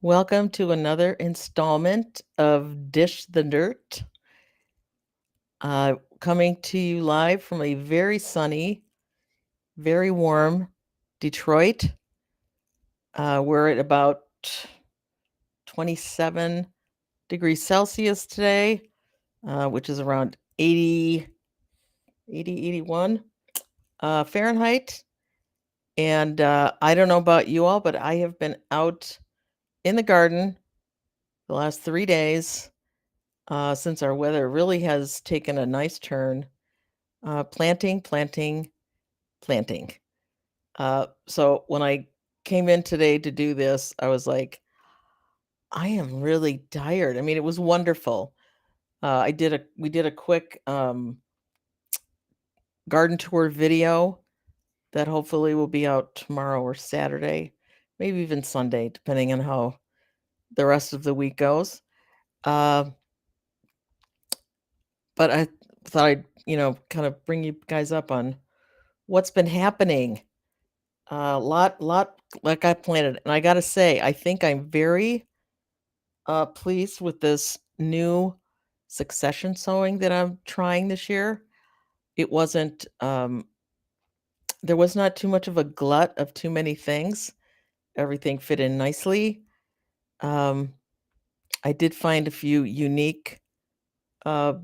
Welcome to another installment of Dish the Dirt. Coming to you live from a very sunny, very warm Detroit. We're at about 27 degrees Celsius today, which is around 81 Fahrenheit. And I don't know about you all, but I have been out in the garden the last 3 days since our weather really has taken a nice turn. Planting, planting, planting. So when I came in today to do this, I was like, I am really tired. I mean, it was wonderful. We did a quick garden tour video that hopefully will be out tomorrow or Saturday, maybe even Sunday, depending on how the rest of the week goes. Uh, but I thought I'd, kind of bring you guys up on what's been happening. Lot like I planted, and I gotta say, I think I'm very pleased with this new succession sowing that I'm trying this year. It wasn't there was not too much of a glut of too many things. Everything fit in nicely. Um, I did find a few unique uh,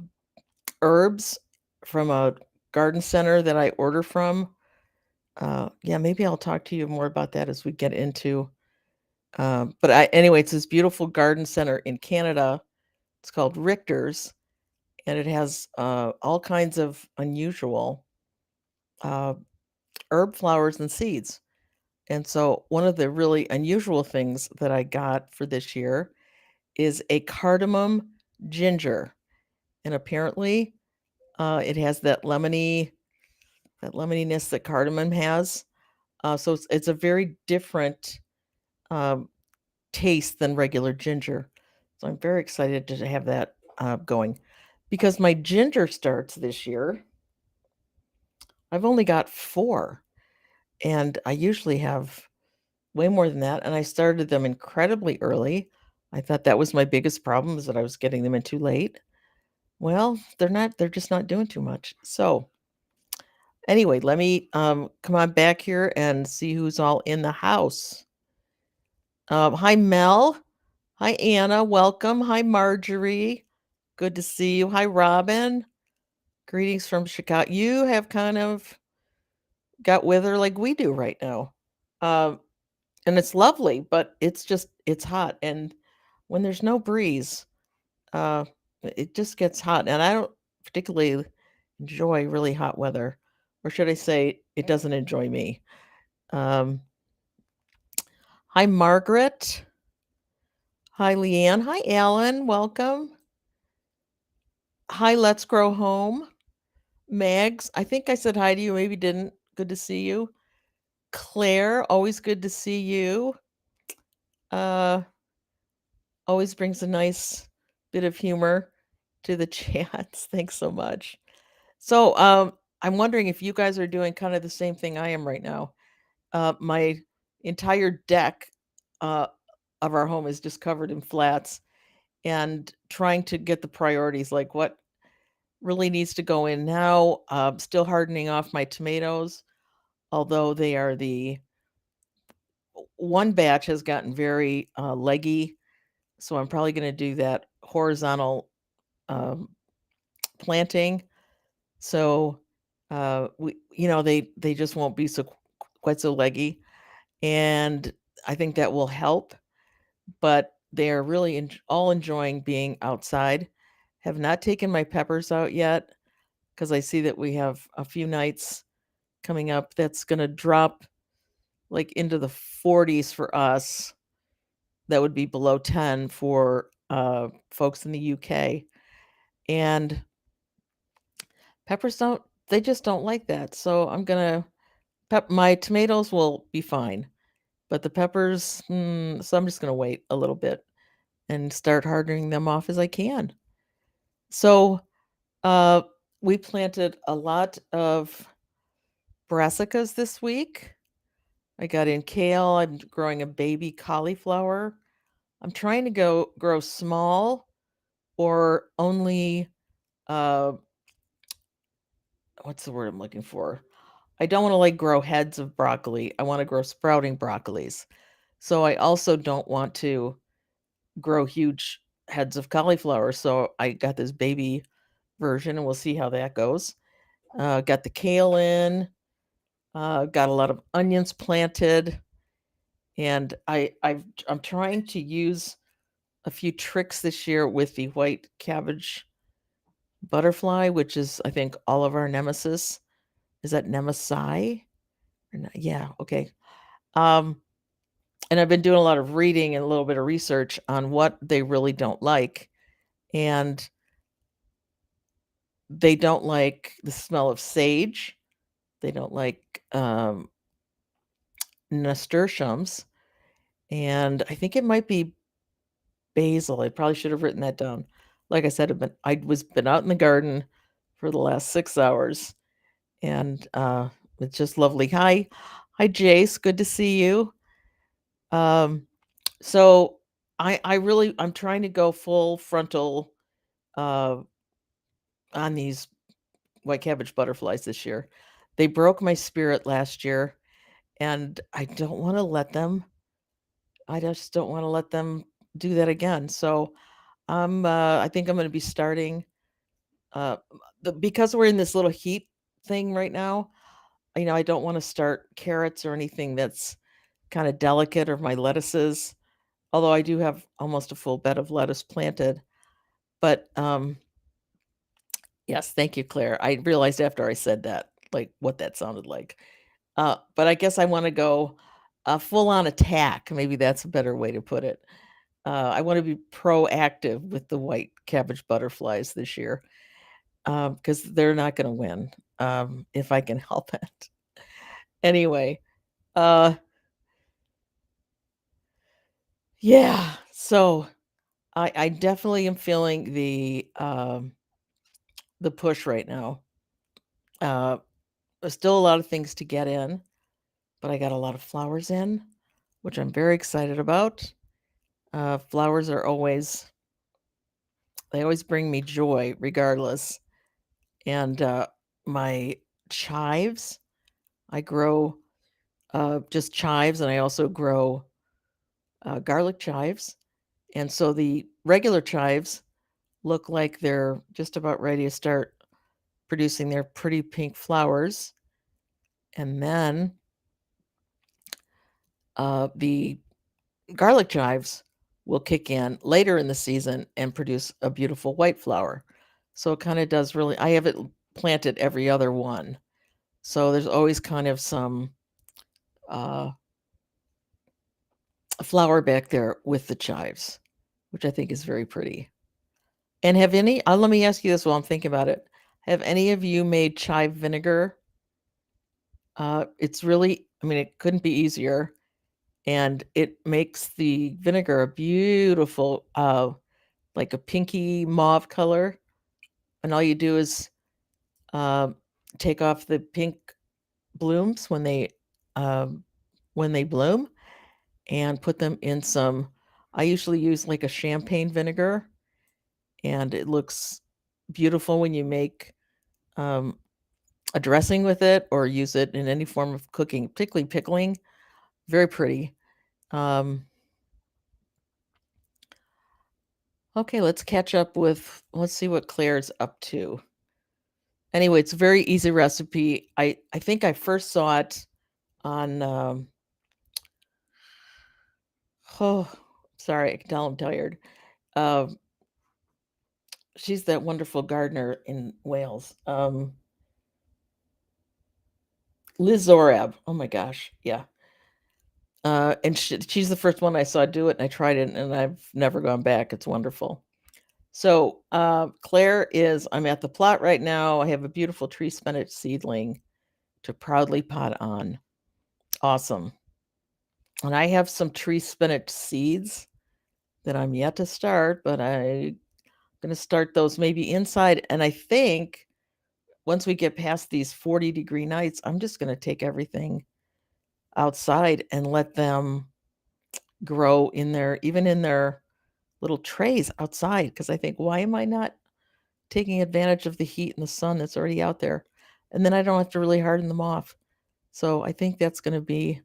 herbs from a garden center that I order from. Yeah, maybe I'll talk to you more about that as we get into. Anyway, it's this beautiful garden center in Canada. It's called Richter's, and it has all kinds of unusual uh, herb flowers and seeds. And so, one of the really unusual things that I got for this year is a cardamom ginger, and apparently, it has that lemoniness that cardamom has. So it's a very different um, taste than regular ginger. So I'm very excited to have that going. Because my ginger starts this year, I've only got 4, and I usually have way more than that, and I started them incredibly early. I thought that was my biggest problem, is that I was getting them in too late. Well, they're just not doing too much. So, anyway, let me, come on back here and see who's all in the house. Hi, Mel. Hi, Anna, welcome. Hi, Marjorie. Good to see you. Hi, Robin. Greetings from Chicago. You have kind of got weather like we do right now. Um, and it's lovely, but it's hot. And when there's no breeze, uh, it just gets hot. And I don't particularly enjoy really hot weather, or should I say, it doesn't enjoy me. Um, Hi, Margaret. Hi, Leanne. Hi, Alan. Welcome. Hi, Let's Grow Home. Mags, I think I said hi to you, maybe didn't. Good to see you. Claire, always good to see you. Uh, Always brings a nice bit of humor to the chats. Thanks so much. So, I'm wondering if you guys are doing kind of the same thing I am right now. My entire deck uh, of our home is just covered in flats, and trying to get the priorities, like what really needs to go in now. Still hardening off my tomatoes, although they are the one batch has gotten very leggy, so I'm probably going to do that horizontal um, planting. So they just won't be quite so leggy, and I think that will help. But they are really all enjoying being outside. Have not taken my peppers out yet because I see that we have a few nights coming up that's going to drop like into the 40s for us. That would be below 10 for folks in the UK. And peppers don't, they just don't like that. So I'm going to, my tomatoes will be fine, but the peppers, so I'm just going to wait a little bit and start hardening them off as I can. So uh, we planted a lot of brassicas this week. I got in kale. I'm growing a baby cauliflower. I'm trying to go grow small or only, uh, what's the word I'm looking for? I don't wanna, like, grow heads of broccoli, I wanna grow sprouting broccolis. So I also don't want to grow huge heads of cauliflower, so I got this baby version, and we'll see how that goes. Got the kale in, got a lot of onions planted, and I'm trying to use a few tricks this year with the white cabbage butterfly, which is, I think, all of our nemesis. Is that nemesi? Or not? Yeah, okay. Um, and I've been doing a lot of reading and a little bit of research on what they really don't like. And they don't like the smell of sage. They don't like nasturtiums. And I think it might be basil. I probably should have written that down. Like I said, been out in the garden for the last 6 hours, and it's just lovely. Hi, Jace. Good to see you. Um, so I'm trying to go full frontal uh, on these white cabbage butterflies this year. They broke my spirit last year, and I don't want to let them. I just don't want to let them do that again. So I think I'm going to be starting uh, because we're in this little heat thing right now. I don't want to start carrots or anything that's kind of delicate, or my lettuces. Although I do have almost a full bed of lettuce planted. But yes, thank you, Claire. I realized after I said that, like, what that sounded like. But I guess I want to go full on attack. Maybe that's a better way to put it. I want to be proactive with the white cabbage butterflies this year, because they're not going to win, if I can help it. Anyway, uh, yeah. So I definitely am feeling the push right now. Uh, there's still a lot of things to get in, but I got a lot of flowers in, which I'm very excited about. Flowers are always they always bring me joy regardless. And my chives, I grow just chives, and I also grow garlic chives. And so the regular chives look like they're just about ready to start producing their pretty pink flowers. And then the garlic chives will kick in later in the season and produce a beautiful white flower. So it kind of does really, I have it planted every other one. So there's always kind of some uh, flower back there with the chives, which I think is very pretty. And let me ask you this while I'm thinking about it. Have any of you made chive vinegar? It's really, I mean, it couldn't be easier. And it makes the vinegar a beautiful, like a pinky mauve color. And all you do is um, take off the pink blooms when they bloom, and put them in some. I usually use like a champagne vinegar, and it looks beautiful when you make um, a dressing with it or use it in any form of cooking, particularly pickling. Very pretty. Um, okay, let's see what Claire's up to. Anyway, it's a very easy recipe. I think I first saw it on, oh, sorry, I can tell I'm tired. Um, she's that wonderful gardener in Wales, Liz Zorab. Oh my gosh, yeah. And she's the first one I saw do it, and I tried it, and I've never gone back. It's wonderful. So, Claire is I'm at the plot right now. I have a beautiful tree spinach seedling to proudly pot on. Awesome. And I have some tree spinach seeds that I'm yet to start, but I'm gonna start those maybe inside. And I think once we get past these 40-degree nights, I'm just gonna take everything outside and let them grow even in their little trays outside, because I think, why am I not taking advantage of the heat and the sun that's already out there? And then I don't have to really harden them off. So I think that's going to be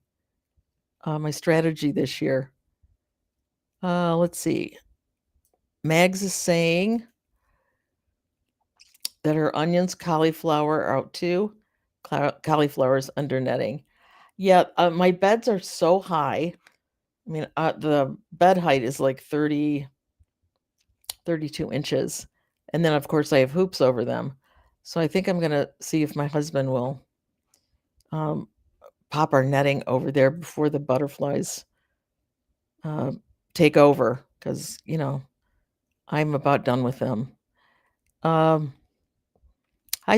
my strategy this year. Let's see. Mags is saying that her onions, cauliflower are out too. Cauliflower's under netting. Yeah, my beds are so high. I mean, the bed height is like 32 inches. And then, of course, I have hoops over them. So I think I'm going to see if my husband will pop our netting over there before the butterflies take over, because, I'm about done with them. Hi,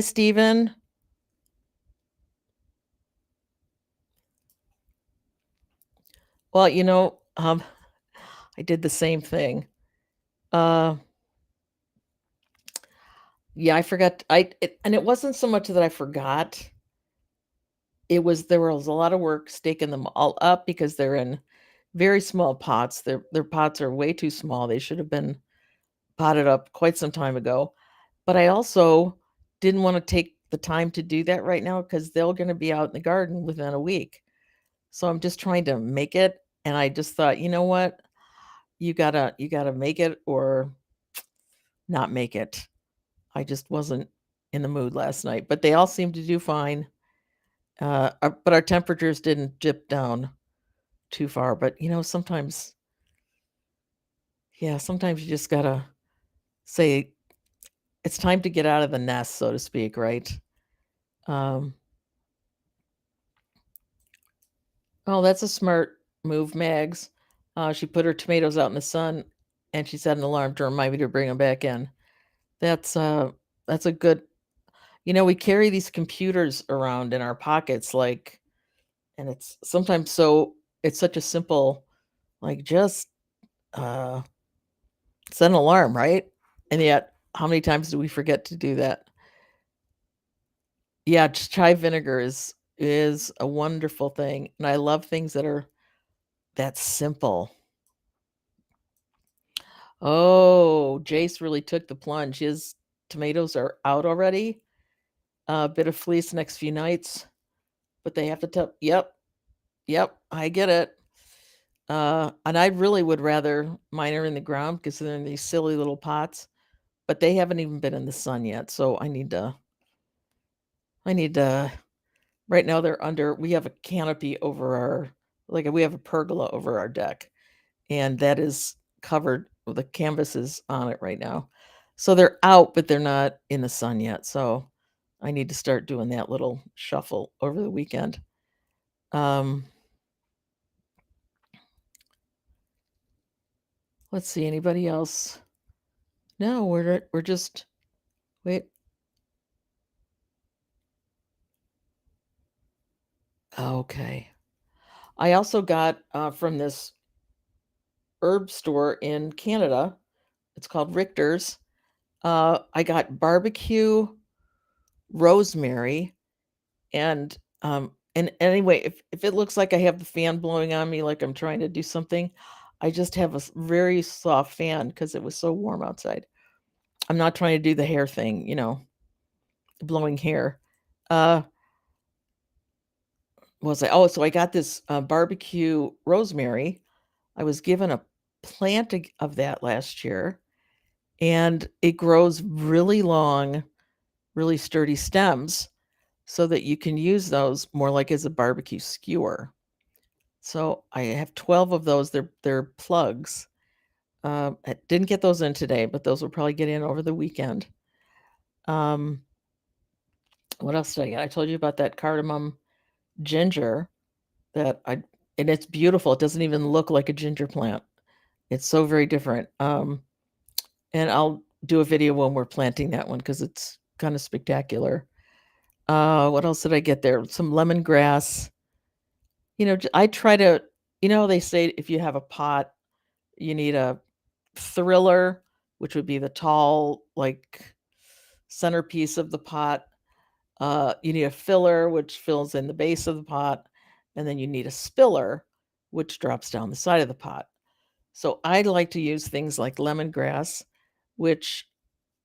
Stephen. Well, I did the same thing. Yeah, I forgot. And it wasn't so much that I forgot. There was a lot of work staking them all up, because they're in very small pots. Their pots are way too small. They should have been potted up quite some time ago. But I also didn't want to take the time to do that right now, because they're going to be out in the garden within a week. So I'm just trying to make it. And I just thought, you know what? You gotta make it or not make it. I just wasn't in the mood last night, but they all seemed to do fine. But our temperatures didn't dip down too far. But sometimes, yeah, sometimes you just gotta say it's time to get out of the nest, so to speak, right? Um, oh, that's a smart move, Mags. She put her tomatoes out in the sun, and she set an alarm to remind me to bring them back in. That's a good. We carry these computers around in our pockets, and it's sometimes it's such a simple, like, just uh, set an alarm, right? And yet, how many times do we forget to do that? Yeah, chai vinegar is a wonderful thing, and I love things that are that simple. Oh, Jace really took the plunge. His tomatoes are out already. A bit of fleece next few nights, but they have to tell. Yep, yep, I get it. And I really would rather mine are in the ground, because they're in these silly little pots, but they haven't even been in the sun yet. So I need to, right now we have a canopy over we have a pergola over our deck, and that is covered, the canvas is on it right now. So they're out, but they're not in the sun yet. So I need to start doing that little shuffle over the weekend. Let's see, anybody else? No, we're just wait. Okay. I also got from this herb store in Canada. It's called Richter's. I got barbecue rosemary, and anyway, if it looks like I have the fan blowing on me, like I'm trying to do something, I just have a very soft fan, because it was so warm outside. I'm not trying to do the hair thing, blowing hair. Was I? Oh, so I got this barbecue rosemary. I was given a plant of that last year, and it grows really long, really sturdy stems, so that you can use those more like as a barbecue skewer. So I have 12 of those. They're plugs. I didn't get those in today, but those will probably get in over the weekend. Um, what else did I get? I told you about that cardamom ginger and it's beautiful. It doesn't even look like a ginger plant. It's so very different. And I'll do a video when we're planting that one, because it's kind of spectacular. What else did I get there? Some lemongrass. I try to, they say if you have a pot, you need a thriller, which would be the tall, like, centerpiece of the pot. You need a filler, which fills in the base of the pot, and then you need a spiller, which drops down the side of the pot. So I like to use things like lemongrass, which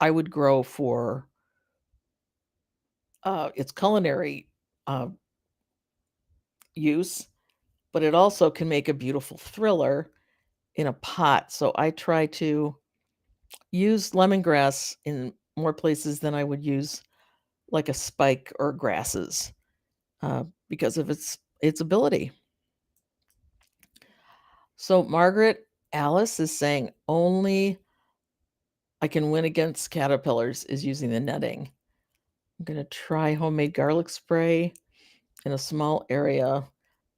I would grow for its culinary uh, use, but it also can make a beautiful thriller in a pot. So I try to use lemongrass in more places than I would use like a spike or grasses because of its ability. So Margaret Alice is saying only I can win against caterpillars is using the netting. I'm going to try homemade garlic spray in a small area,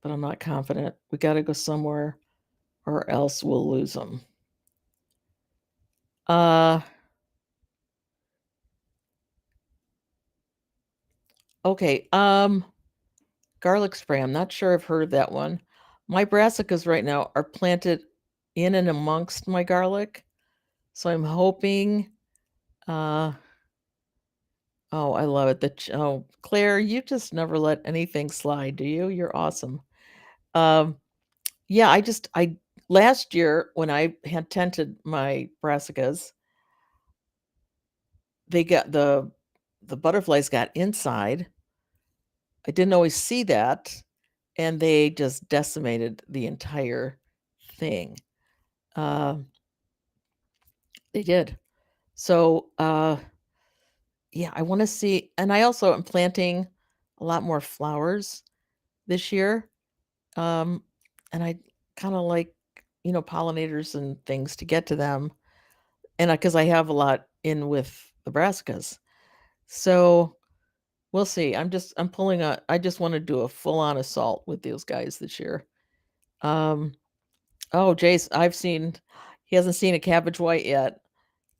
but I'm not confident. We got to go somewhere or else we'll lose them. Okay. Garlic spray. I'm not sure I've heard of that one. My brassicas right now are planted in and amongst my garlic. So I'm hoping oh, I love it. Oh, Claire, you just never let anything slide, do you? You're awesome. Yeah, I last year when I had tented my brassicas, they got the butterflies got inside. I didn't always see that, and they just decimated the entire thing. They did. So, yeah, I wanna see, and I also am planting a lot more flowers this year. Um, and I kinda like, pollinators and things to get to them, and because I have a lot in with the brassicas. So, we'll see. I'm pulling a I just wanna do a full-on assault with those guys this year. Um, oh, Jace, he hasn't seen a cabbage white yet,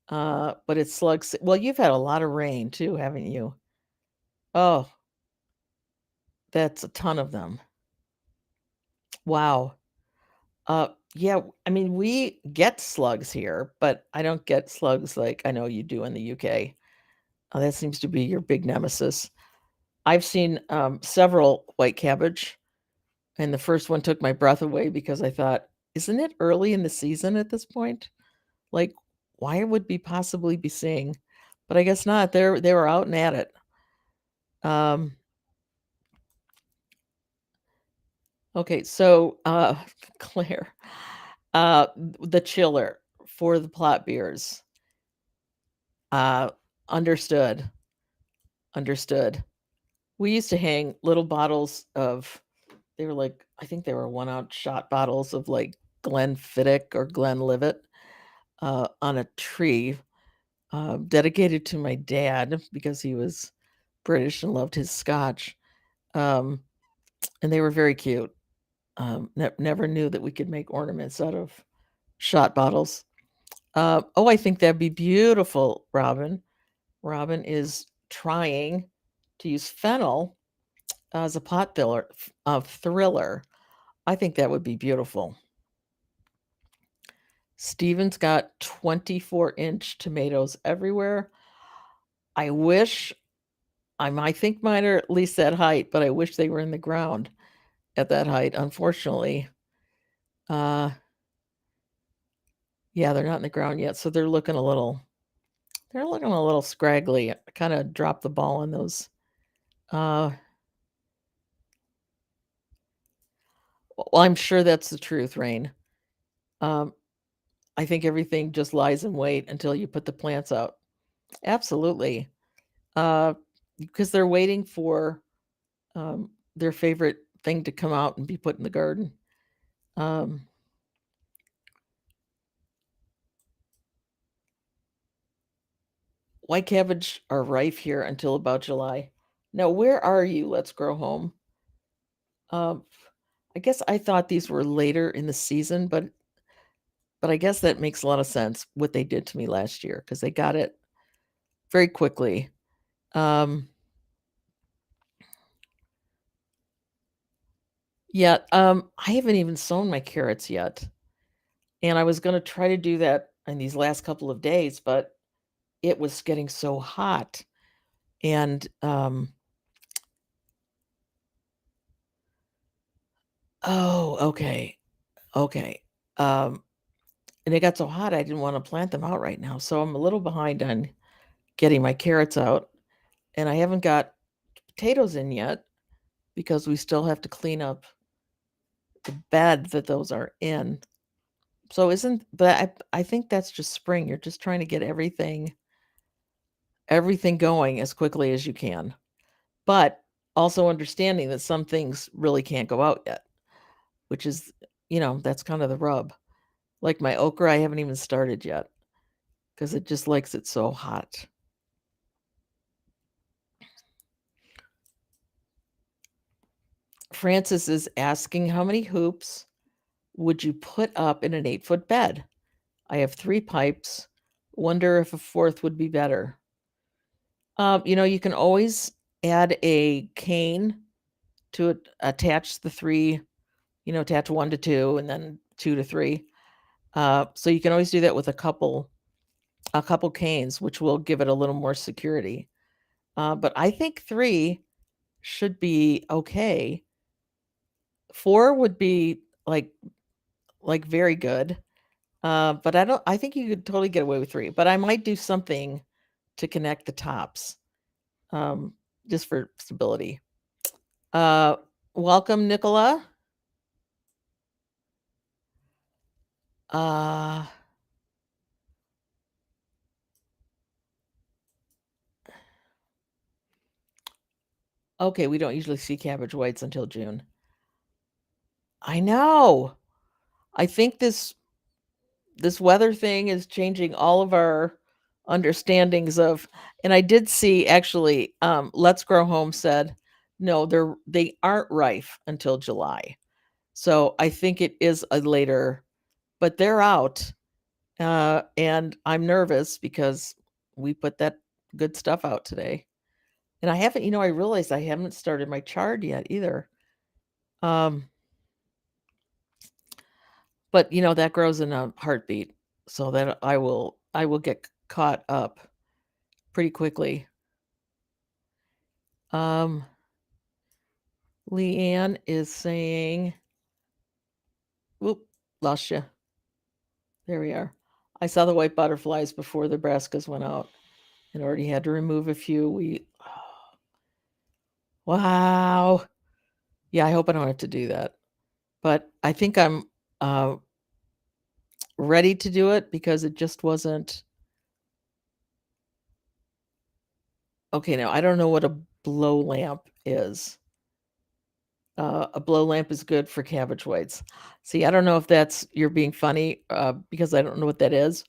but it's slugs well, you've had a lot of rain too, haven't you? Oh, that's a ton of them. Wow. Yeah, I mean, we get slugs here, but I don't get slugs like I know you do in the UK. That seems to be your big nemesis. I've seen, several white cabbage, and the first one took my breath away because I thought, "Isn't it early in the season at this point? Like, why would we possibly be seeing?" But I guess not. They were out and at it. Um, okay, so, Claire, the chiller for the plot beers. Uh, understood, understood. We used to hang little bottles of they were like I think they were 1-ounce shot bottles of, like, Glenfiddich or Glenlivet, on a tree, dedicated to my dad because he was British and loved his scotch, um, and they were very cute. Never knew that we could make ornaments out of shot bottles. Oh, I think that'd be beautiful, Robin. Robin is trying to use fennel as a pot filler of Thriller. I think that would be beautiful. Steven's got 24-inch tomatoes everywhere. I wish I think mine are at least that height, but I wish they were in the ground at that height, unfortunately. Uh, yeah, they're not in the ground yet, so they're looking a little scraggly. I kinda dropped the ball on those. Uh, well, I'm sure that's the truth, Rain. Um, I think everything just lies in wait until you put the plants out. Absolutely. Uh, because they're waiting for, their favorite thing to come out and be put in the garden. Um, white cabbage are rife here until about July. Now, where are you? Let's Grow Home. Um, I guess I thought these were later in the season, but I guess that makes a lot of sense what they did to me last year because they got it very quickly. Um, yeah, I haven't even sown my carrots yet, and I was gonna try to do that in these last couple of days, but it was getting so hot, and, oh, okay. Okay. And it got so hot I didn't wanna plant them out right now, so I'm a little behind on getting my carrots out, and I haven't got potatoes in yet because we still have to clean up the bed that those are in. So isn't but I think that's just spring. You're just trying to get everything going as quickly as you can, but also understanding that some things really can't go out yet, which is, that's kind of the rub. Like my okra, I haven't even started yet because it just likes it so hot. Francis is asking, how many hoops would you put up in an 8-foot bed? I have 3 pipes. Wonder if a 4th would be better. You can always add a cane to attach the 3, attach 1 to 2 and then 2 to 3. So you can always do that with a couple canes, which will give it a little more security. But I think 3 should be okay. 4 would be like very good. But I think you could totally get away with 3, but I might do something to connect the tops, um, just for stability. Uh, Welcome, Nicola. Uh, okay, we don't usually see cabbage whites until June. I know. I think this weather thing is changing all of our understandings of, and I did see actually, Let's Grow Home said, no, they aren't rife until July. So I think it is a later, but they're out. And I'm nervous because we put that good stuff out today. And I haven't, I realized I haven't started my chard yet either. But that grows in a heartbeat. So that I will get caught up pretty quickly. Um Leanne is saying, whoop, lost you. There we are. I saw the white butterflies before the brassicas went out and already had to remove a few. Wow. Yeah, I hope I don't have to do that. But I think I'm uh, ready to do it because it just wasn't. Okay, now I don't know what a blow lamp is. A blow lamp is good for cabbage whites. See, I don't know if you're being funny because I don't know what that is,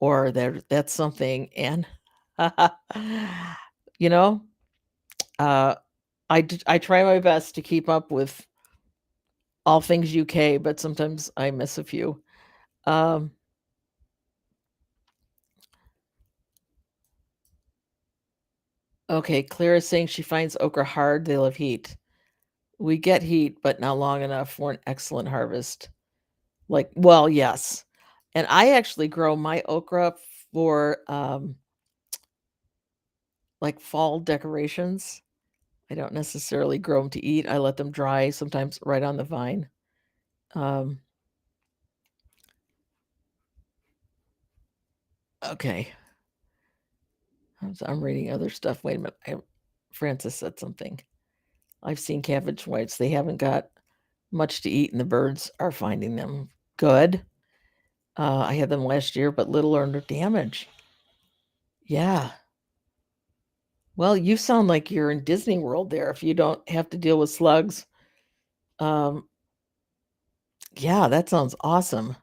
or that's something. And you know, uh, I try my best to keep up with all things UK, but sometimes I miss a few. Um, okay, Claire is saying she finds okra hard. They love heat. We get heat, but not long enough for an excellent harvest. Well, yes. And I actually grow my okra for like fall decorations. I don't necessarily grow them to eat. I let them dry sometimes right on the vine. Um, okay. I'm reading other stuff. Wait a minute. Francis said something. I've seen cabbage whites. They haven't got much to eat, and the birds are finding them good. I had them last year, but little or no damage. Yeah. Well, you sound like you're in Disney World there if you don't have to deal with slugs. Um, yeah, that sounds awesome.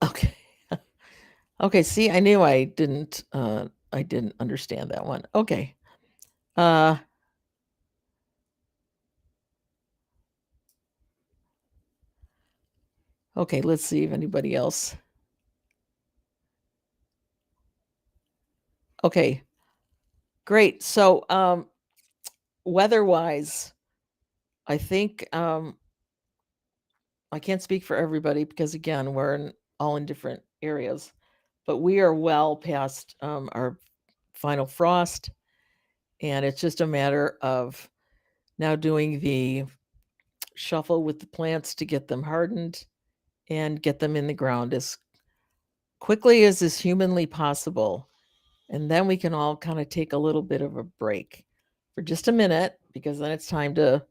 Okay. Okay, see, I knew I didn't understand that one. Okay. Uh okay, let's see if anybody else. Okay. Great. So, weather-wise, I think I can't speak for everybody because again, all in different areas, but we are well past our final frost. and it's just a matter of now doing the shuffle with the plants to get them hardened and get them in the ground as quickly as is humanly possible. And then we can all kind of take a little bit of a break for just a minute because then it's time to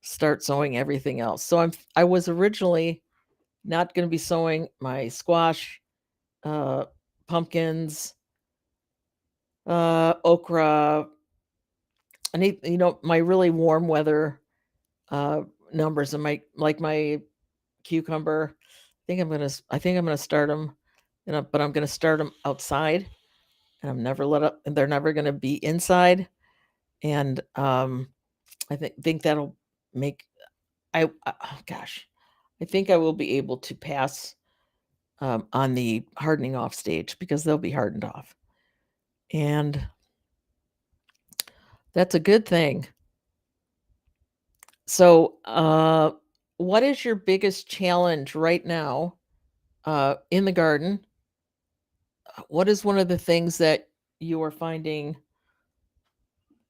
start sowing everything else. So I was originally not going to be sowing my squash, uh, pumpkins, okra. I need, my really warm weather uh, numbers and my cucumber. I think I'm gonna start them, but I'm gonna start them outside, and I'm never let up. And they're never gonna be inside. And I think that'll make oh gosh, I think I will be able to pass on the hardening off stage because they'll be hardened off, and that's a good thing. So, what is your biggest challenge right now in the garden? What is one of the things that you are finding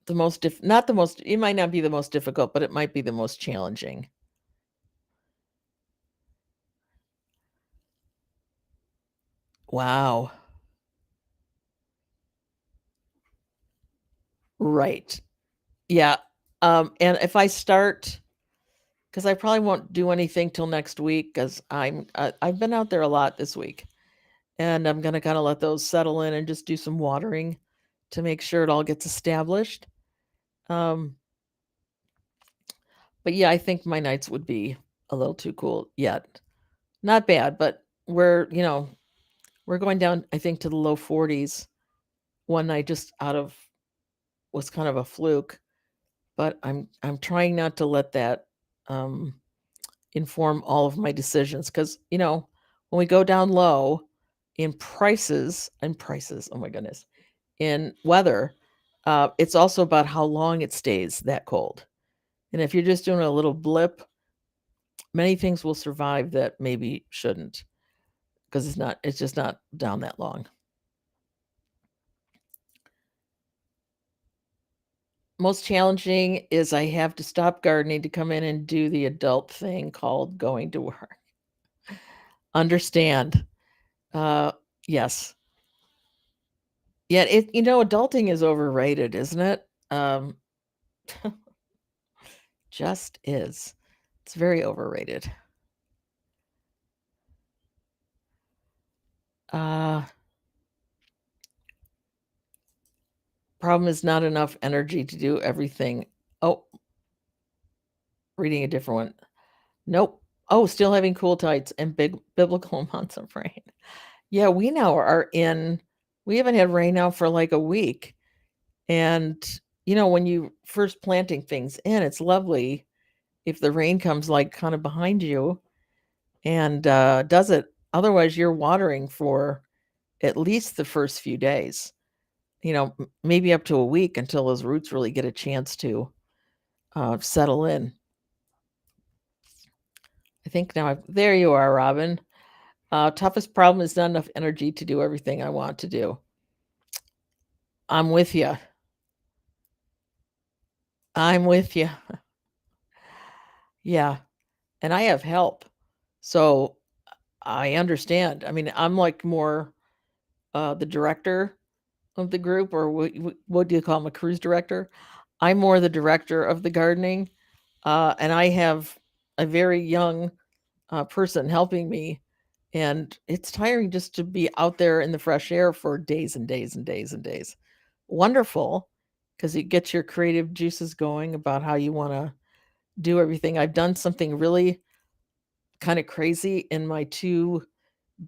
the most not the most, it might not be the most difficult, but it might be the most challenging? Wow. Right. Yeah. And if I start, because I probably won't do anything till next week, because I've been out there a lot this week, and I'm gonna kind of let those settle in and just do some watering to make sure it all gets established. Um, but yeah, I think my nights would be a little too cool yet. Not bad, but we're going down, I think, to the low 40s one night just out of was kind of a fluke, but I'm trying not to let that um inform all of my decisions because when we go down low in prices, oh my goodness, in weather, it's also about how long it stays that cold. And if you're just doing a little blip, many things will survive that maybe shouldn't because it's just not down that long. Most challenging is I have to stop gardening to come in and do the adult thing called going to work. Understand. Uh, yes. Yet adulting is overrated, isn't it? Just is. It's very overrated. Uh, Problem is not enough energy to do everything. Oh, reading a different one. Nope. Oh, still having cool tights and big biblical amounts of rain. Yeah, we haven't had rain now for like a week. And, when you first planting things in, it's lovely if the rain comes like kind of behind you and does it. Otherwise, you're watering for at least the first few days, maybe up to a week until those roots really get a chance to settle in. I think there you are, Robin. Toughest problem is not enough energy to do everything I want to do. I'm with you. I'm with you. Yeah. And I have help. So I understand. I mean, I'm like more the director of the group, or what do you call him, a cruise director? I'm more the director of the gardening, and I have a very young person helping me, and it's tiring just to be out there in the fresh air for days and days and days and days. Wonderful, because it gets your creative juices going about how you want to do everything. I've done something really kind of crazy in my two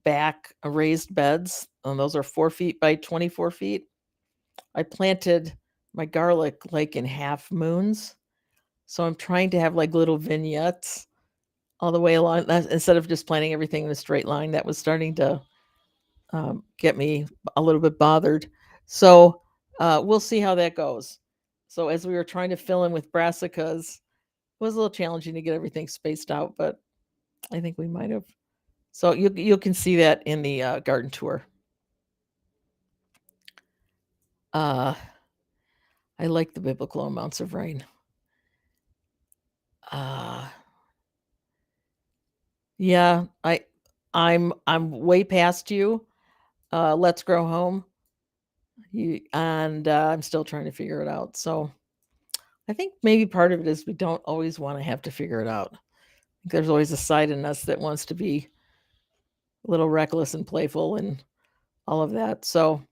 back raised beds, and those are 4 feet by 24 feet. I planted my garlic like in half moons. So I'm trying to have like little vignettes all the way along instead of just planting everything in a straight line. That was starting to get me a little bit bothered. So we'll see how that goes. So as we were trying to fill in with brassicas, it was a little challenging to get everything spaced out, but I think we might have. So you can see that in the garden tour. Uh, I like the biblical amounts of rain. Yeah, I'm way past you. Let's Grow Home. I'm still trying to figure it out. So I think maybe part of it is we don't always want to have to figure it out. There's always a side in us that wants to be a little reckless and playful and all of that. So,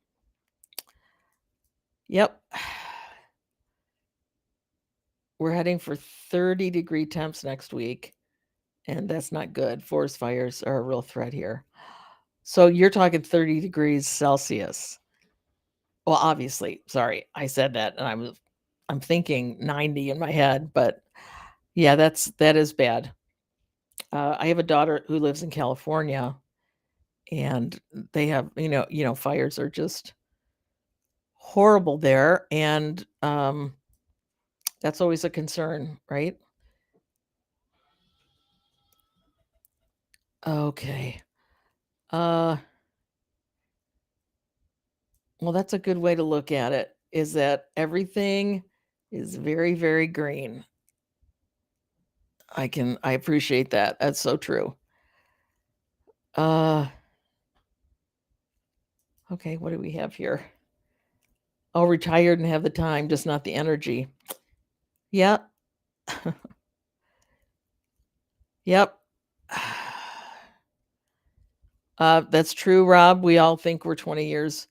yep. We're heading for 30-degree temps next week, and that's not good. Forest fires are a real threat here. So you're talking 30 degrees Celsius. Well, obviously, sorry, I said that, and I'm thinking 90 in my head, but yeah, that is bad. I have a daughter who lives in California, and they have, fires are just horrible there, and that's always a concern, right? Okay. Uh, well, that's a good way to look at it, is that everything is very, very green. I appreciate that. That's so true. Uh, okay, what do we have here? Oh, retired and have the time, just not the energy. Yeah. Yep. That's true, Rob. We all think we're 20 years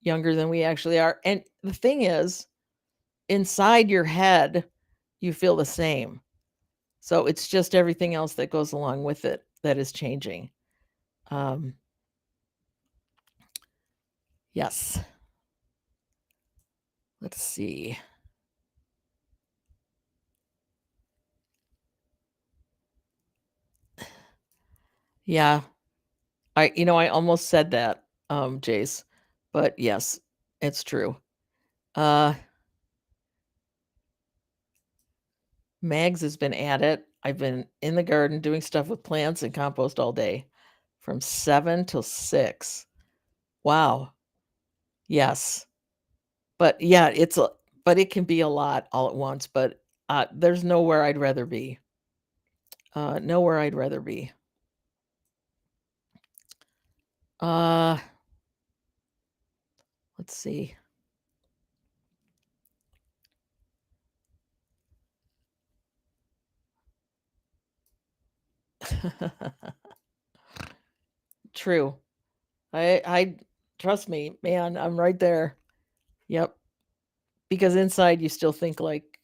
younger than we actually are. And the thing is, inside your head, you feel the same. So it's just everything else that goes along with it that is changing. Yes. Let's see. Yeah. I almost said that, Jace, but yes, it's true. Mags has been at it. I've been in the garden doing stuff with plants and compost all day from 7 till 6. Wow. Yes. But yeah, but it can be a lot all at once, but there's nowhere I'd rather be. Nowhere I'd rather be. Let's see. True. I trust me, man, I'm right there. Yep. Because inside you still think like,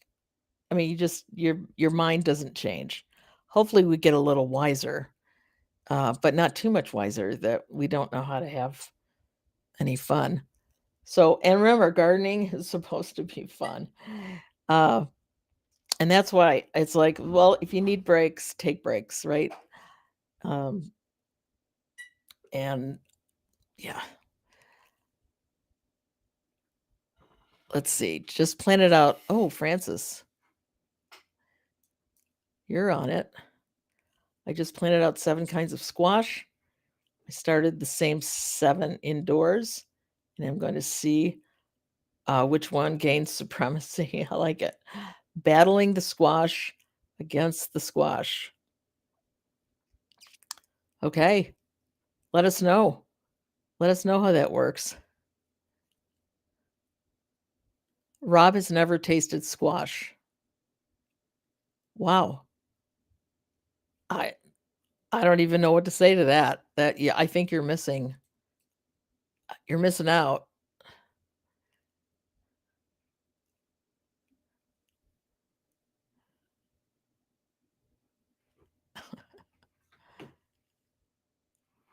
I mean, your mind doesn't change. Hopefully we get a little wiser, but not too much wiser that we don't know how to have any fun. So, and remember, gardening is supposed to be fun. And that's why it's like, well, if you need breaks, take breaks, right? And yeah. Let's see. Just plan it out. Oh, Francis, you're on it. I just planted out 7 kinds of squash. I started the same 7 indoors, and I'm going to see which one gains supremacy. I like it. Battling the squash against the squash. Okay. Let us know. Let us know how that works. Rob has never tasted squash. Wow. I I don't even know what to say to that. Yeah, I think you're missing out.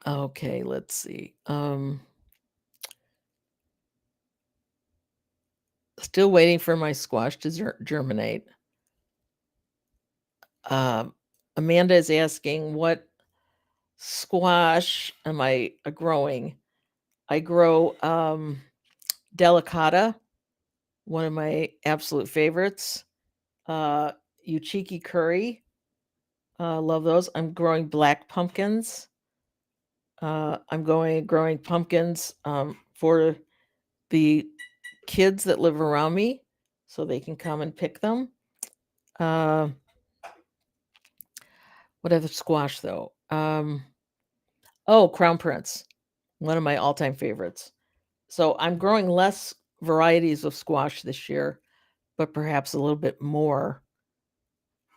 Okay, let's see. Still waiting for my squash to germinate. Amanda is asking, what squash am I growing? I grow delicata, one of my absolute favorites. Uchiki curry, love those. I'm growing black pumpkins. I'm growing pumpkins for the kids that live around me. so they can come and pick them. Uh, what other squash though? Oh, Crown Prince, one of my all-time favorites. So I'm growing less varieties of squash this year, but perhaps a little bit more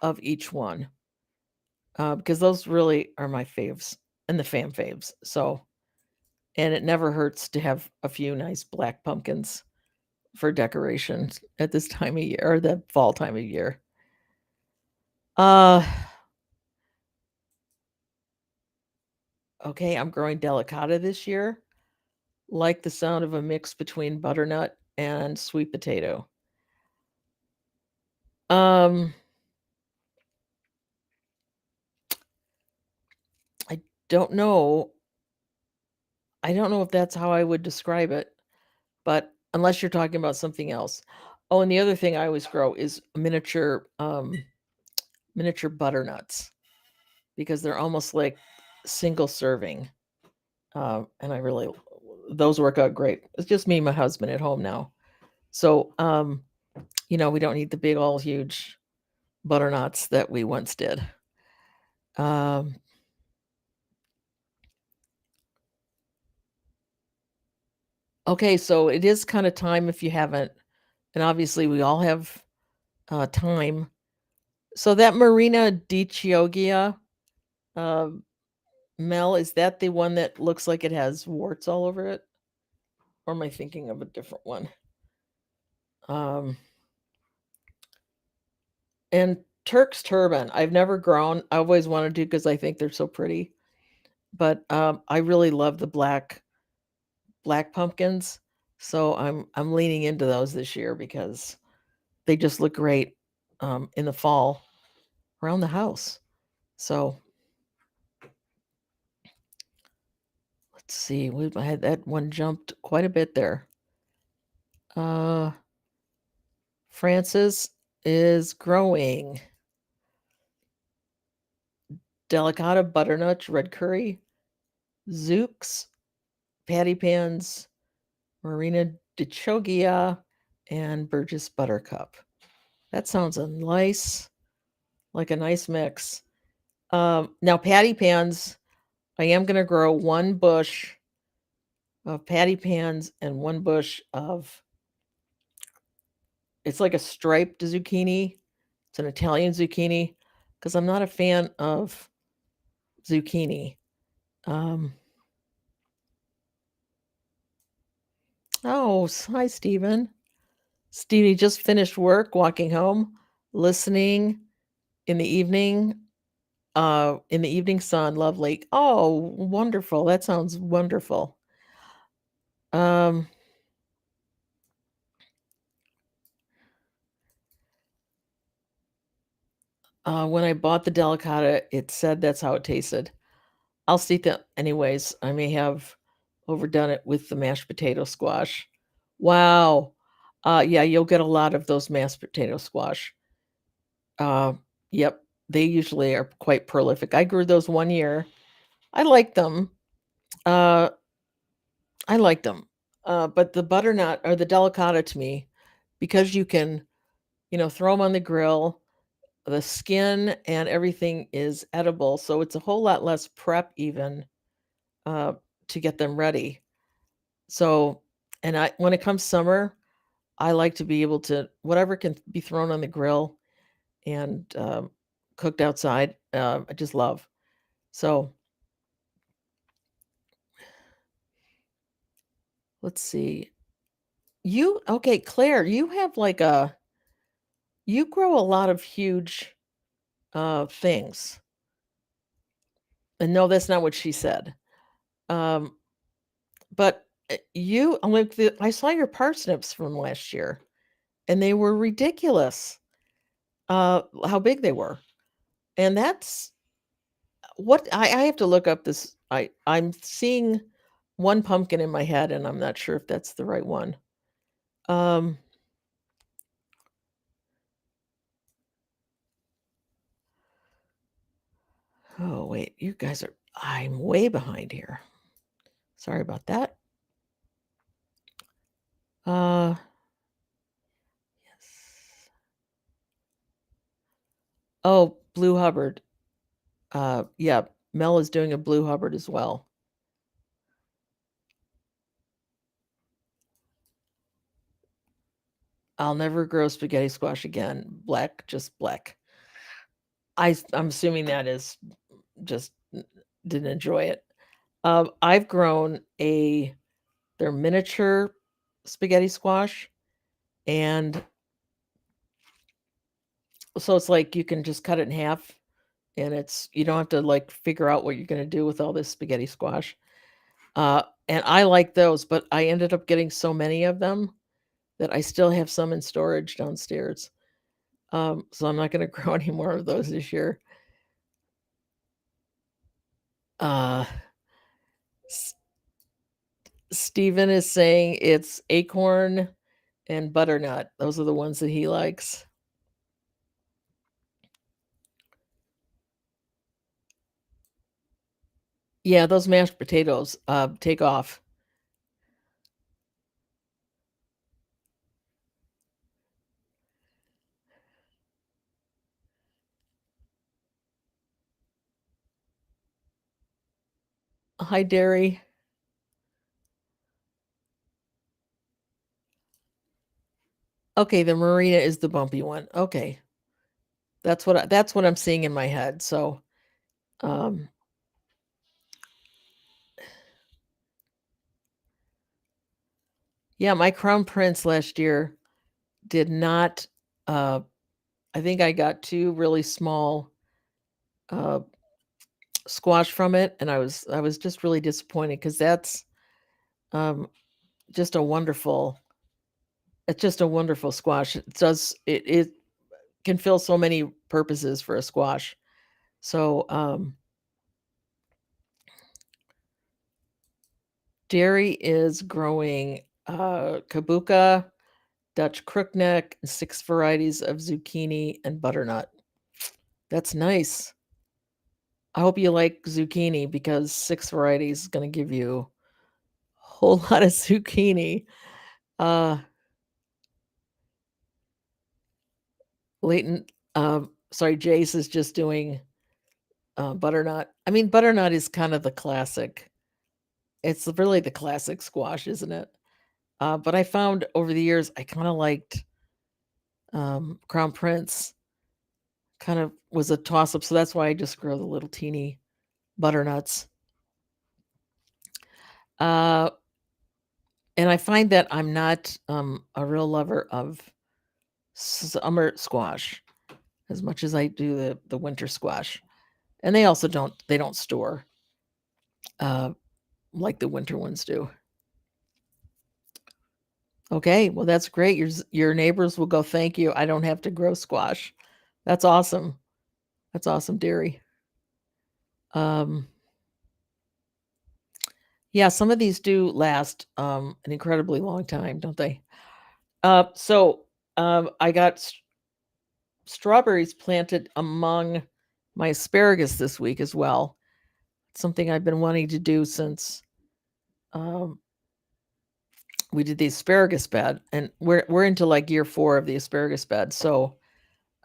of each one, because those really are my faves and the fan faves. So, and it never hurts to have a few nice black pumpkins for decorations at this time of year or the fall time of year. Okay, I'm growing delicata this year. Like the sound of a mix between butternut and sweet potato. Um, I don't know. I don't know if that's how I would describe it, but unless you're talking about something else. Oh, and the other thing I always grow is miniature butternuts because they're almost like single serving. And I really those work out great. It's just me and my husband at home now. So we don't need the big old huge butternuts that we once did. Um, okay, so it is kind of time if you haven't, and obviously we all have time. So that Marina di Chioggia, uh, Mel, is that the one that looks like it has warts all over it? Or am I thinking of a different one? And Turk's Turban, I've never grown. I always wanted to because I think they're so pretty. But I really love the black pumpkins, so I'm leaning into those this year because they just look great in the fall around the house. So let's see, I had that one jumped quite a bit there. Francis is growing delicata butternut red curry, Zooks, patty pans, Marina de Chogia, and Burgess Buttercup. That sounds like a nice mix. Now, patty pans, I am going to grow one bush of patty pans and one bush of, it's like a striped zucchini. It's an Italian zucchini because I'm not a fan of zucchini. Oh, hi, Stephen. Stevie just finished work, walking home, listening in the evening, in the evening sun, lovely. Oh, wonderful. That sounds wonderful. When I bought the delicata, it said that's how it tasted. I'll see that anyways. I may have overdone it with the mashed potato squash. Wow. Yeah, you'll get a lot of those mashed potato squash. Yep, they usually are quite prolific. I grew those one year. I liked them. Uh, I liked them. But the butternut or the delicata to me, because you can, throw them on the grill, the skin and everything is edible. So it's a whole lot less prep even uh, to get them ready. So, and when it comes summer, I like to be able to, whatever can be thrown on the grill and cooked outside, I just love. So let's see. Okay, Claire, you grow a lot of huge things. And no, that's not what she said. Um, but I saw your parsnips from last year and they were ridiculous. How big they were. And that's what I have to look up this. I'm seeing one pumpkin in my head and I'm not sure if that's the right one. Um, oh, wait, I'm way behind here. Sorry about that. Yes. Oh, Blue Hubbard. Yeah, Mel is doing a Blue Hubbard as well. I'll never grow spaghetti squash again. Black, just black. I'm assuming that is just didn't enjoy it. I've grown they're miniature spaghetti squash, and so it's like you can just cut it in half, and you don't have to like figure out what you're going to do with all this spaghetti squash. And I like those, but I ended up getting so many of them that I still have some in storage downstairs. So I'm not going to grow any more of those this year. Uh, S- Steven is saying it's acorn and butternut. Those are the ones that he likes. Yeah, those mashed potatoes take off. Hi, Dairy. Okay, the Marina is the bumpy one. Okay, that's what I'm seeing in my head. So, um, yeah, my Crown Prince last year did not. Uh, I think I got two really small uh, squash from it, and I was just really disappointed because that's um, just a wonderful. It's just a wonderful squash. It can fill so many purposes for a squash. So dairy is growing kabuka, Dutch crookneck, and 6 varieties of zucchini and butternut. That's nice. I hope you like zucchini because 6 varieties is going to give you a whole lot of zucchini. Uh, Leighton, sorry, Jace is just doing butternut. I mean, butternut is kind of the classic. It's really the classic squash, isn't it? But I found over the years I kind of liked Crown Prince. Kind of was a toss up, so that's why I just grow the little teeny butternuts. Uh, and I find that I'm not a real lover of summer squash as much as I do the winter squash. And they don't store uh, like the winter ones do. Okay, well that's great. Your neighbors will go thank you. I don't have to grow squash. That's awesome. That's awesome, Dairy. Um, yeah, some of these do last an incredibly long time, don't they? So I got strawberries planted among my asparagus this week as well. Something I've been wanting to do since um, we did the asparagus bed, and we're into like year 4 of the asparagus bed. So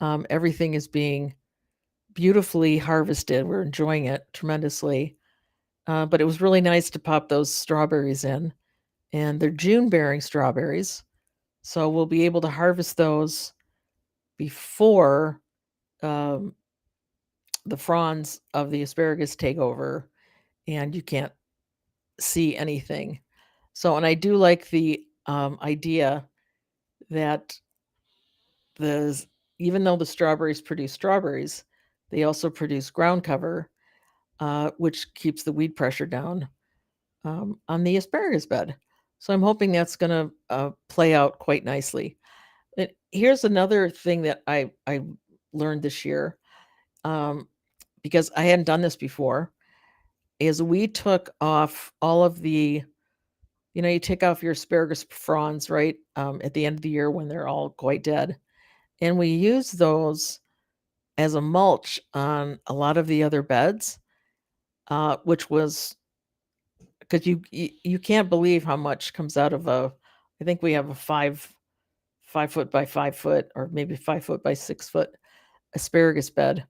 everything is being beautifully harvested. We're enjoying it tremendously. But it was really nice to pop those strawberries in, and they're June bearing strawberries. So we'll be able to harvest those before um, the fronds of the asparagus take over and you can't see anything. So, and I do like the idea that the even though the strawberries produce strawberries, they also produce ground cover, which keeps the weed pressure down on the asparagus bed. So I'm hoping that's going to play out quite nicely. And here's another thing that I learned this year, um, because I hadn't done this before, is we took off all of you take off your asparagus fronds, right, at the end of the year when they're all quite dead, and we use those as a mulch on a lot of the other beds, which was because you can't believe how much comes out of I think we have a 5 foot by 5 foot or maybe 5 foot by 6 foot. asparagus bed.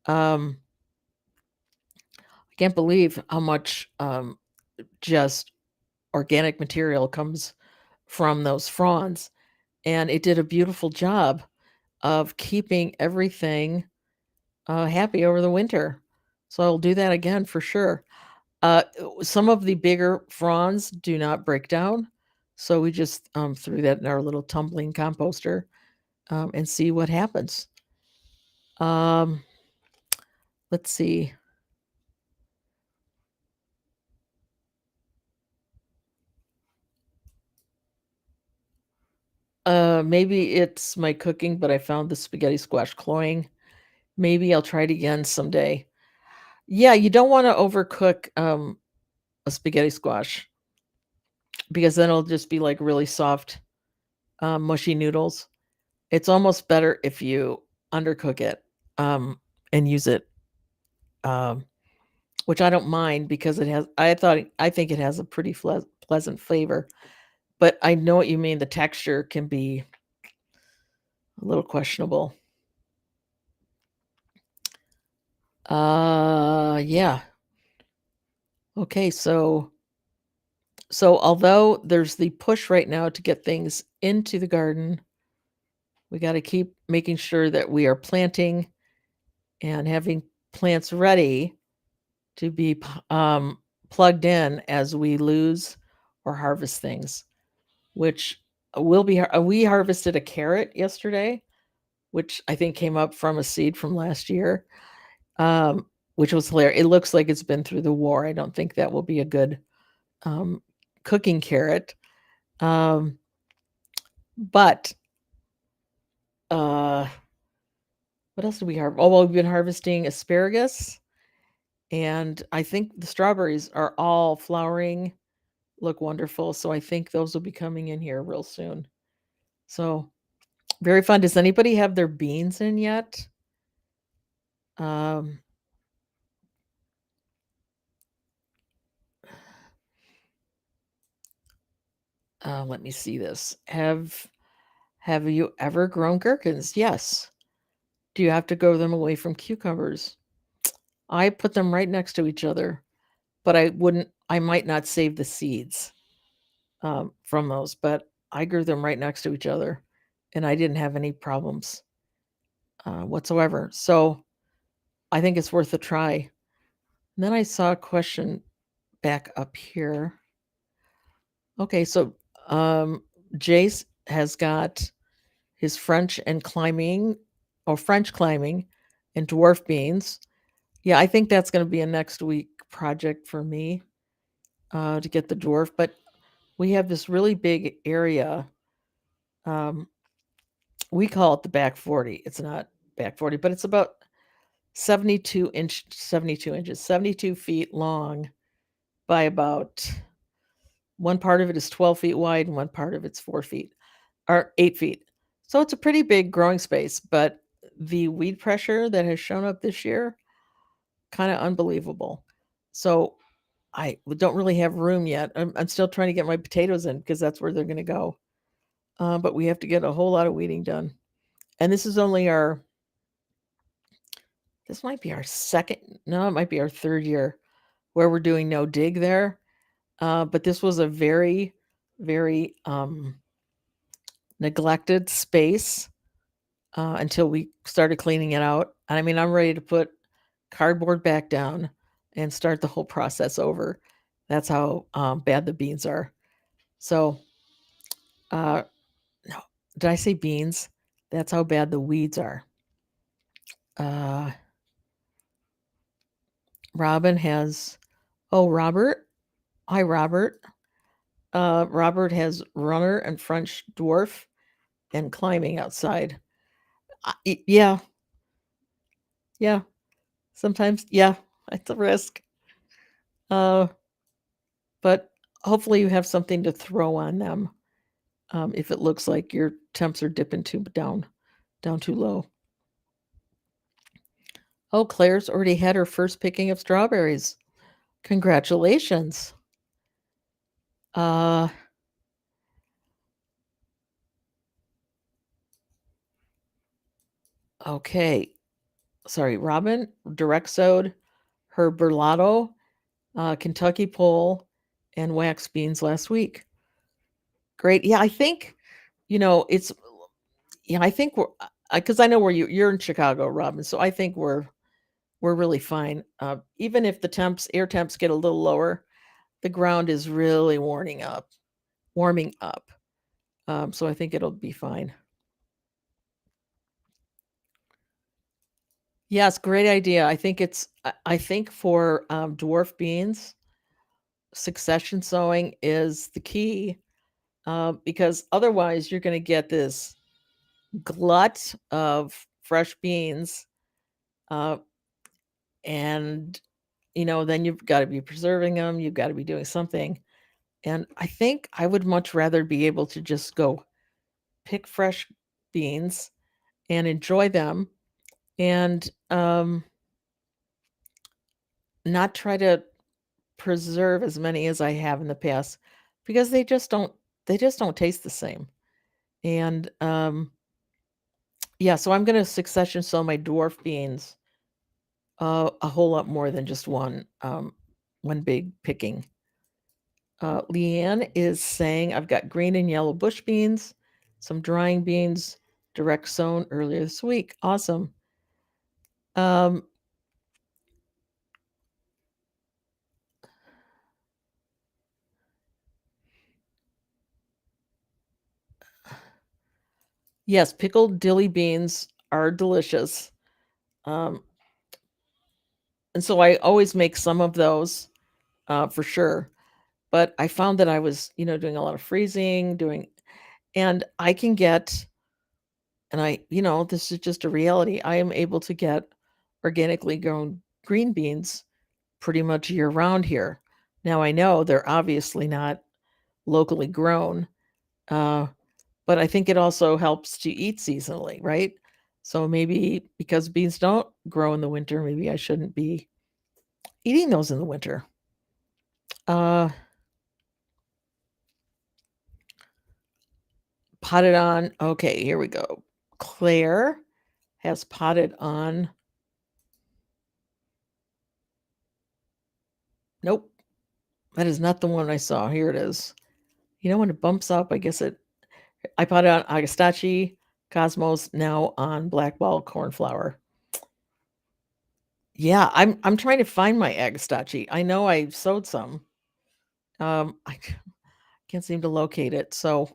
I can't believe how much just organic material comes from those fronds, and it did a beautiful job of keeping everything happy over the winter. So I'll do that again for sure. Some of the bigger fronds do not break down, so we just threw that in our little tumbling composter and see what happens. Um, let's see. Maybe it's my cooking, but I found the spaghetti squash cloying. Maybe I'll try it again someday. Yeah, you don't want to overcook a spaghetti squash because then it'll just be like really soft, mushy noodles. It's almost better if you undercook it and use it, um, which I don't mind because it has. I think it has a pretty pleasant flavor, but I know what you mean. The texture can be a little questionable. Yeah. Okay, so although there's the push right now to get things into the garden, we got to keep making sure that we are planting and having plants ready to be plugged in as we lose or harvest things, which will be. We harvested a carrot yesterday, which I think came up from a seed from last year, which was hilarious. It looks like it's been through the war. I don't think that will be a good um, cooking carrot. Um, but uh, what else did we harvest? Oh, well, we've been harvesting asparagus, and I think the strawberries are all flowering, look wonderful. So I think those will be coming in here real soon. So very fun. Does anybody have their beans in yet? Um, let me see this. Have you ever grown gherkins? Yes. Do you have to grow them away from cucumbers? I put them right next to each other, but I might not save the seeds from those, but I grew them right next to each other and I didn't have any problems whatsoever. So I think it's worth a try. And then I saw a question back up here. Okay, so Jace has got his French and climbing, or French climbing and dwarf beans. Yeah, I think that's going to be a next week project for me to get the dwarf. But we have this really big area. Um, we call it the back 40. It's not back 40, but it's about 72 inches, 72 feet long by about one part of it is 12 feet wide and one part of it's 4 feet or 8 feet. So it's a pretty big growing space, but the weed pressure that has shown up this year, kind of unbelievable. So I don't really have room yet. I'm still trying to get my potatoes in because that's where they're going to go. But we have to get a whole lot of weeding done. And this might be our second, no, it might be our third year where we're doing no dig there. But this was a very, very neglected space until we started cleaning it out. And I mean, I'm ready to put cardboard back down and start the whole process over. That's how bad the beans are. So, uh, no, did I say beans? That's how bad the weeds are. Uh, Robin has, oh, Robert. Hi, Robert. Robert has runner and French dwarf and climbing outside. Yeah, yeah. Sometimes, yeah, it's a risk. Uh, but hopefully you have something to throw on them if it looks like your temps are dipping too down too low. Oh, Claire's already had her first picking of strawberries. Congratulations. Uh, okay. Robin, direct sowed, herb Kentucky pole, and wax beans last week. Great. Yeah, I think, it's yeah, I think we're because I know where you're in Chicago, Robin. So I think we're really fine. Even if the air temps get a little lower, the ground is really warming up. So I think it'll be fine. Yes, great idea. I think for dwarf beans, succession sowing is the key, because otherwise you're going to get this glut of fresh beans, uh, and then you've got to be preserving them. You've got to be doing something, and I think I would much rather be able to just go pick fresh beans and enjoy them, and not try to preserve as many as I have in the past, because they just don't taste the same. And yeah, so I'm going to succession sow my dwarf beans, a whole lot more than just one big picking. Leanne is saying I've got green and yellow bush beans, some drying beans, direct sown earlier this week. Awesome. Um, yes, pickled dilly beans are delicious. Um, and so I always make some of those, for sure. But I found that I was, doing a lot of freezing, and I can get, and this is just a reality. I am able to get organically grown green beans pretty much year round here. Now I know they're obviously not locally grown, uh, but I think it also helps to eat seasonally, right? So maybe because beans don't grow in the winter, maybe I shouldn't be eating those in the winter. Uh, Potted on. Okay, here we go. Claire has potted on. Nope, that is not the one I saw. Here it is. When it bumps up, I potted on Agastache Cosmos, now on blackball cornflower. Yeah, I'm trying to find my Agastache. I know I sowed some. I can't seem to locate it, so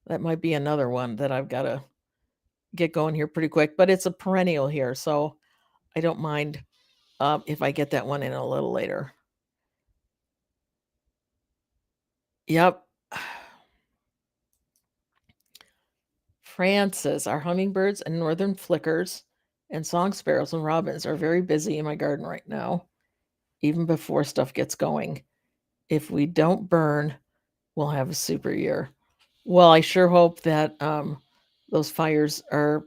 that might be another one that I've got to get going here pretty quick. But it's a perennial here, so I don't mind, if I get that one in a little later. Yep. Francis, our hummingbirds and northern flickers and song sparrows and robins are very busy in my garden right now, even before stuff gets going. If we don't burn, we'll have a super year. Well, I sure hope that those fires are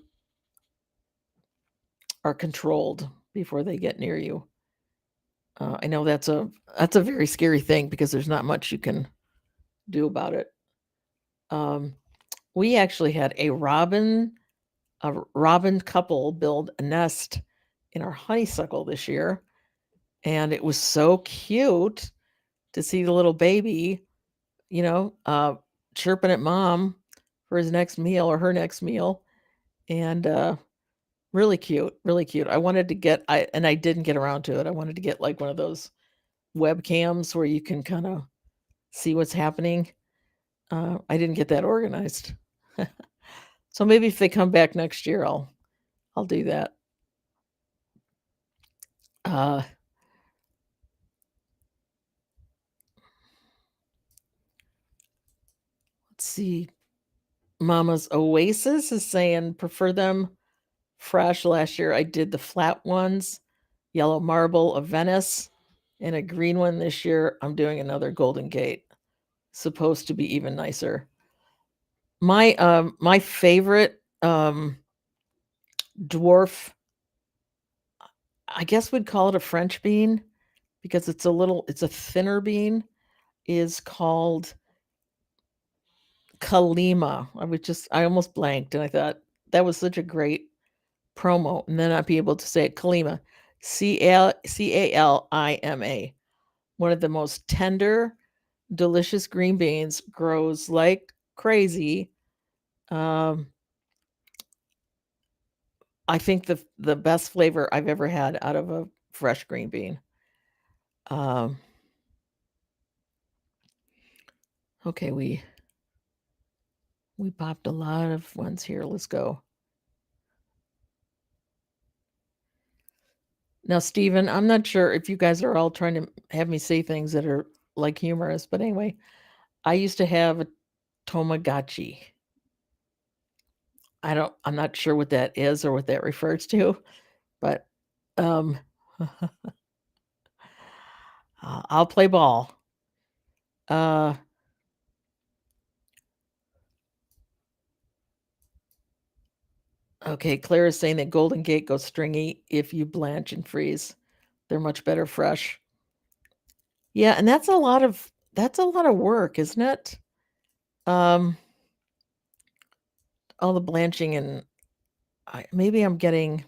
controlled before they get near you. I know that's a very scary thing because there's not much you can do about it. Um, we actually had a robin couple build a nest in our honeysuckle this year, and it was so cute to see the little baby, chirping at mom for his next meal or her next meal, and really cute, really cute. I didn't get around to it. I wanted to get like one of those webcams where you can kind of see what's happening. I didn't get that organized. So maybe if they come back next year, I'll do that. Uh, let's see. Mama's Oasis is saying prefer them fresh. Last year I did the flat ones, yellow marble of Venice, and a green one this year. I'm doing another Golden Gate. Supposed to be even nicer. My favorite dwarf, I guess we'd call it a French bean because it's a thinner bean, is called Kalima. I almost blanked and I thought that was such a great promo, and then I'd be able to say it, Kalima, Calima. One of the most tender, delicious green beans, grows like crazy. I think the best flavor I've ever had out of a fresh green bean. Okay, we popped a lot of ones here. Let's go. Now, Steven, I'm not sure if you guys are all trying to have me say things that are like humorous, but anyway, I used to have a Tamagotchi. I'm not sure what that is or what that refers to, but I'll play ball. Okay, Claire is saying that Golden Gate goes stringy if you blanch and freeze. They're much better fresh. Yeah, and that's a lot of work, isn't it? All the blanching, and maybe I'm getting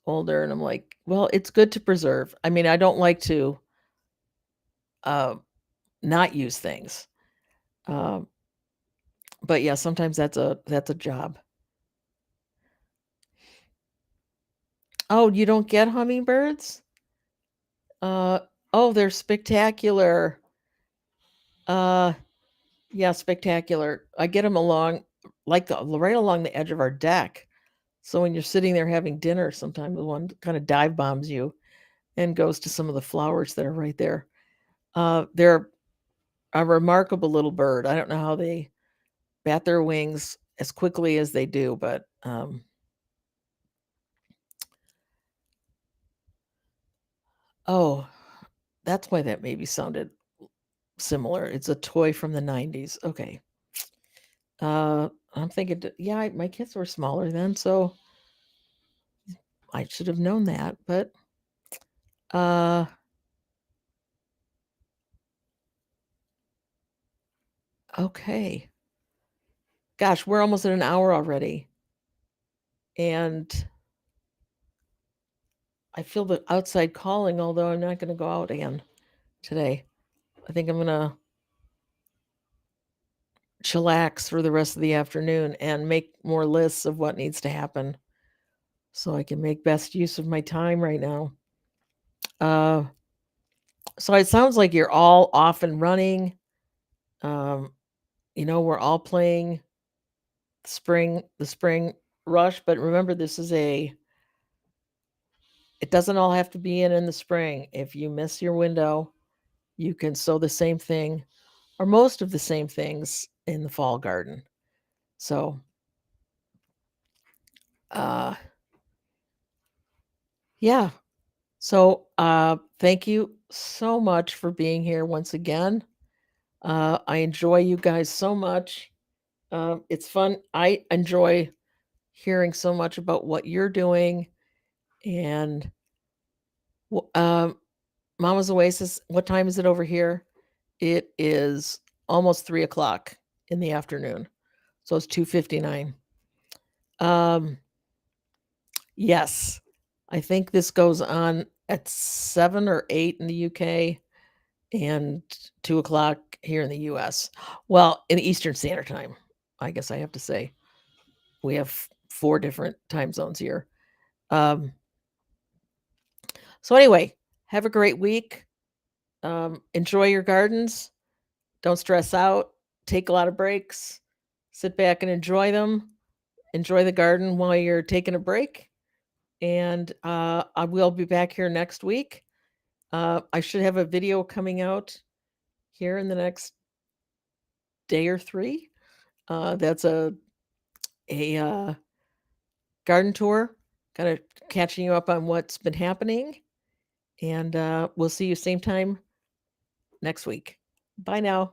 older and I'm like, well, it's good to preserve. I mean, I don't like to not use things. But yeah, sometimes that's a job. Oh, you don't get hummingbirds? Oh, they're spectacular. Yeah, spectacular. I get them along right along the edge of our deck. So when you're sitting there having dinner, sometimes the one kind of dive bombs you and goes to some of the flowers that are right there. They're a remarkable little bird. I don't know how they bat their wings as quickly as they do, but oh, that's why that maybe sounded similar. It's a toy from the 90s. Okay. I'm thinking, yeah, my kids were smaller then, so I should have known that, but okay. Gosh, we're almost at an hour already. And I feel the outside calling, although I'm not going to go out again today. I think I'm going to chillax for the rest of the afternoon and make more lists of what needs to happen so I can make best use of my time right now. So it sounds like you're all off and running. We're all playing the spring rush, but remember, it doesn't all have to be in the spring. If you miss your window, you can sow the same thing or most of the same things in the fall garden. So, yeah. So, thank you so much for being here once again. I enjoy you guys so much. It's fun. I enjoy hearing so much about what you're doing. And Mama's Oasis, what time is it over here? It is almost 3:00 in the afternoon. So it's 2:59. Yes, I think this goes on at 7 or 8 in the UK and 2:00 here in the US. Well, in Eastern Standard Time, I guess I have to say. We have 4 different time zones here. So anyway, have a great week. Enjoy your gardens. Don't stress out. Take a lot of breaks. Sit back and enjoy them. Enjoy the garden while you're taking a break. And I will be back here next week. I should have a video coming out here in the next day or 3. That's a garden tour, kind of catching you up on what's been happening. And we'll see you same time next week. Bye now.